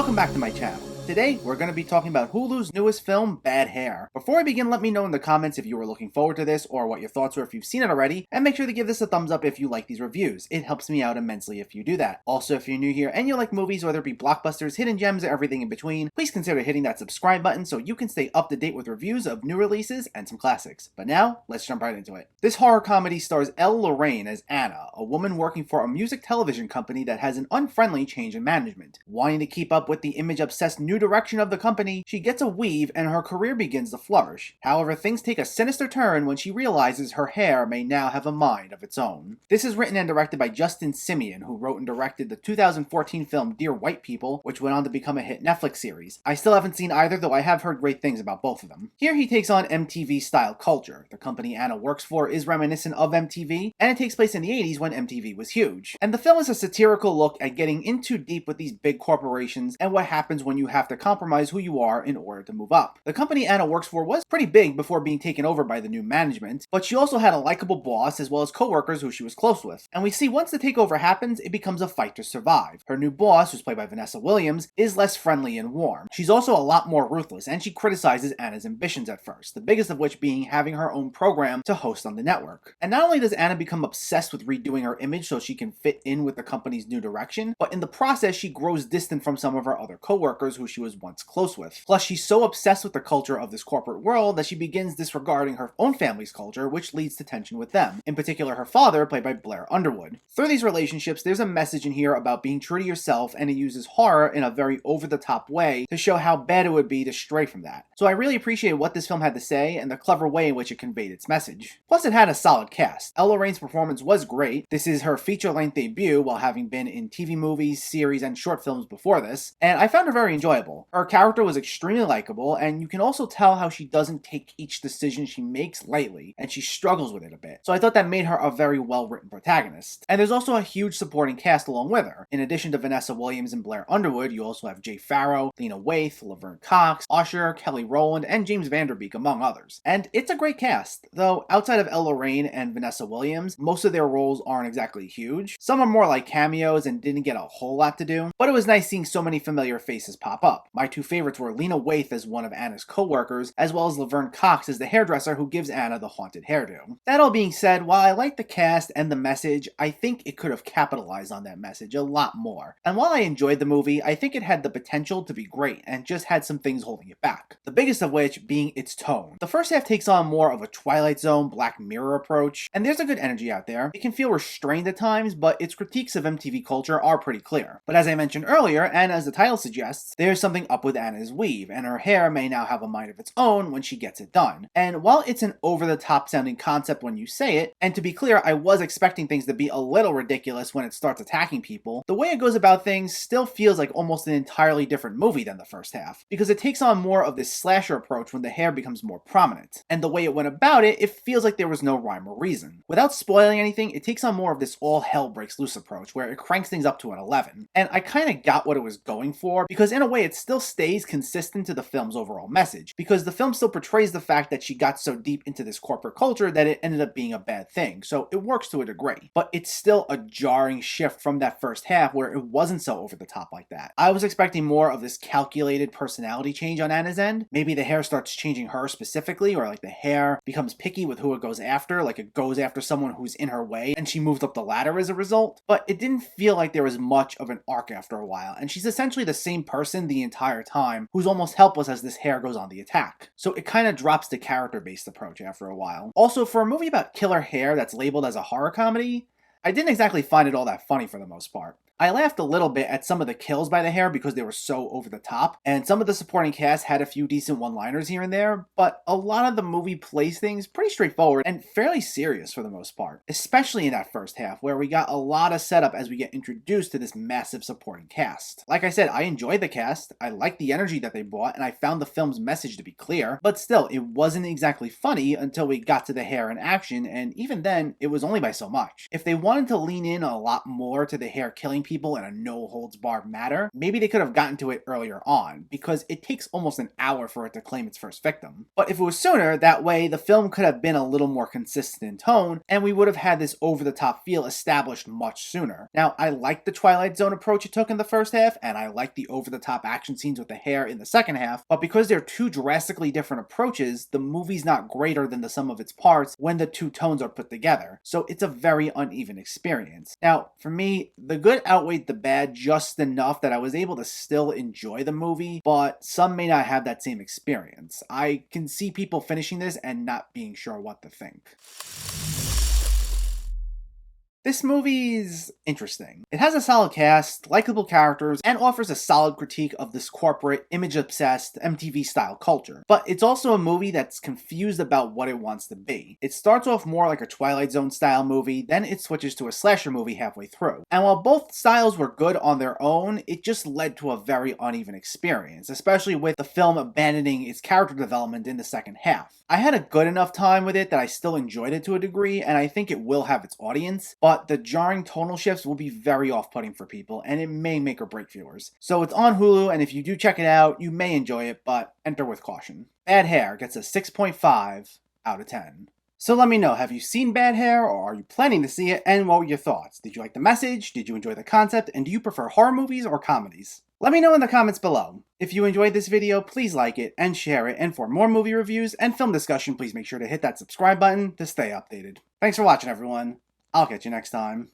Welcome back to my channel. Today, we're going to be talking about Hulu's newest film, Bad Hair. Before I begin, let me know in the comments if you were looking forward to this or what your thoughts were if you've seen it already, and make sure to give this a thumbs up if you like these reviews. It helps me out immensely if you do that. Also, if you're new here and you like movies, whether it be blockbusters, hidden gems, or everything in between, please consider hitting that subscribe button so you can stay up to date with reviews of new releases and some classics. But now, let's jump right into it. This horror comedy stars Elle Lorraine as Anna, a woman working for a music television company that has an unfriendly change in management. Wanting to keep up with the image-obsessed new direction of the company, she gets a weave and her career begins to flourish. However, things take a sinister turn when she realizes her hair may now have a mind of its own. This is written and directed by Justin Simien, who wrote and directed the 2014 film Dear White People, which went on to become a hit Netflix series. I still haven't seen either, though I have heard great things about both of them. Here he takes on MTV-style culture. The company Anna works for is reminiscent of MTV, and it takes place in the 80s when MTV was huge. And the film is a satirical look at getting in too deep with these big corporations and what happens when you have to compromise who you are in order to move up. The company Anna works for was pretty big before being taken over by the new management, but she also had a likable boss as well as co-workers who she was close with. And we see once the takeover happens, it becomes a fight to survive. Her new boss, who's played by Vanessa Williams, is less friendly and warm. She's also a lot more ruthless, and she criticizes Anna's ambitions at first, the biggest of which being having her own program to host on the network. And not only does Anna become obsessed with redoing her image so she can fit in with the company's new direction, but in the process she grows distant from some of her other co-workers who she was once close with. Plus, she's so obsessed with the culture of this corporate world that she begins disregarding her own family's culture, which leads to tension with them. In particular, her father, played by Blair Underwood. Through these relationships, there's a message in here about being true to yourself, and it uses horror in a very over-the-top way to show how bad it would be to stray from that. So I really appreciate what this film had to say and the clever way in which it conveyed its message. Plus, it had a solid cast. Elle Lorraine's performance was great. This is her feature-length debut while having been in TV movies, series, and short films before this, and I found her very enjoyable. Her character was extremely likable, and you can also tell how she doesn't take each decision she makes lightly, and she struggles with it a bit. So I thought that made her a very well-written protagonist. And there's also a huge supporting cast along with her. In addition to Vanessa Williams and Blair Underwood, you also have Jay Farrow, Lena Waithe, Laverne Cox, Usher, Kelly Rowland, and James Vanderbeek, among others. And it's a great cast, though outside of Elle Lorraine and Vanessa Williams, most of their roles aren't exactly huge. Some are more like cameos and didn't get a whole lot to do, but it was nice seeing so many familiar faces pop up. My two favorites were Lena Waithe as one of Anna's co-workers, as well as Laverne Cox as the hairdresser who gives Anna the haunted hairdo. That all being said, while I like the cast and the message, I think it could have capitalized on that message a lot more. And while I enjoyed the movie, I think it had the potential to be great and just had some things holding it back. The biggest of which being its tone. The first half takes on more of a Twilight Zone, Black Mirror approach, and there's a good energy out there. It can feel restrained at times, but its critiques of MTV culture are pretty clear. But as I mentioned earlier, and as the title suggests, there's something up with Anna's weave, and her hair may now have a mind of its own when she gets it done. And while it's an over-the-top sounding concept when you say it, and to be clear, I was expecting things to be a little ridiculous when it starts attacking people, the way it goes about things still feels like almost an entirely different movie than the first half, because it takes on more of this slasher approach when the hair becomes more prominent. And the way it went about it, it feels like there was no rhyme or reason. Without spoiling anything, it takes on more of this all hell breaks loose approach, where it cranks things up to an 11. And I kinda got what it was going for, because in a way it still stays consistent to the film's overall message, because the film still portrays the fact that she got so deep into this corporate culture that it ended up being a bad thing, so it works to a degree. But it's still a jarring shift from that first half where it wasn't so over the top like that. I was expecting more of this calculated personality change on Anna's end. Maybe the hair starts changing her specifically, or like the hair becomes picky with who it goes after, like it goes after someone who's in her way and she moved up the ladder as a result. But it didn't feel like there was much of an arc after a while, and she's essentially the same person the entire time who's almost helpless as this hair goes on the attack. So it kind of drops the character-based approach after a while. Also, for a movie about killer hair that's labeled as a horror comedy, I didn't exactly find it all that funny for the most part. I laughed a little bit at some of the kills by the hair because they were so over the top, and some of the supporting cast had a few decent one-liners here and there, but a lot of the movie plays things pretty straightforward and fairly serious for the most part, especially in that first half where we got a lot of setup as we get introduced to this massive supporting cast. Like I said, I enjoyed the cast, I liked the energy that they brought, and I found the film's message to be clear, but still, it wasn't exactly funny until we got to the hair in action, and even then, it was only by so much. If they wanted to lean in a lot more to the hair killing people in a no-holds-barred manner, maybe they could have gotten to it earlier on, because it takes almost an hour for it to claim its first victim. But if it was sooner, that way the film could have been a little more consistent in tone, and we would have had this over-the-top feel established much sooner. Now, I like the Twilight Zone approach it took in the first half, and I like the over-the-top action scenes with the hair in the second half, but because they're two drastically different approaches, the movie's not greater than the sum of its parts when the two tones are put together, so it's a very uneven experience. Now, for me, the good outweighed the bad just enough that I was able to still enjoy the movie, but some may not have that same experience. I can see people finishing this and not being sure what to think. This movie's interesting. It has a solid cast, likable characters, and offers a solid critique of this corporate, image-obsessed, MTV-style culture. But it's also a movie that's confused about what it wants to be. It starts off more like a Twilight Zone-style movie, then it switches to a slasher movie halfway through. And while both styles were good on their own, it just led to a very uneven experience, especially with the film abandoning its character development in the second half. I had a good enough time with it that I still enjoyed it to a degree, and I think it will have its audience, but the jarring tonal shifts will be very off-putting for people, and it may make or break viewers. So it's on Hulu, and if you do check it out, you may enjoy it, but enter with caution. Bad Hair gets a 6.5 out of 10. So let me know, have you seen Bad Hair, or are you planning to see it, and what were your thoughts? Did you like the message? Did you enjoy the concept? And do you prefer horror movies or comedies? Let me know in the comments below. If you enjoyed this video, please like it and share it, and for more movie reviews and film discussion, please make sure to hit that subscribe button to stay updated. Thanks for watching, everyone. I'll catch you next time.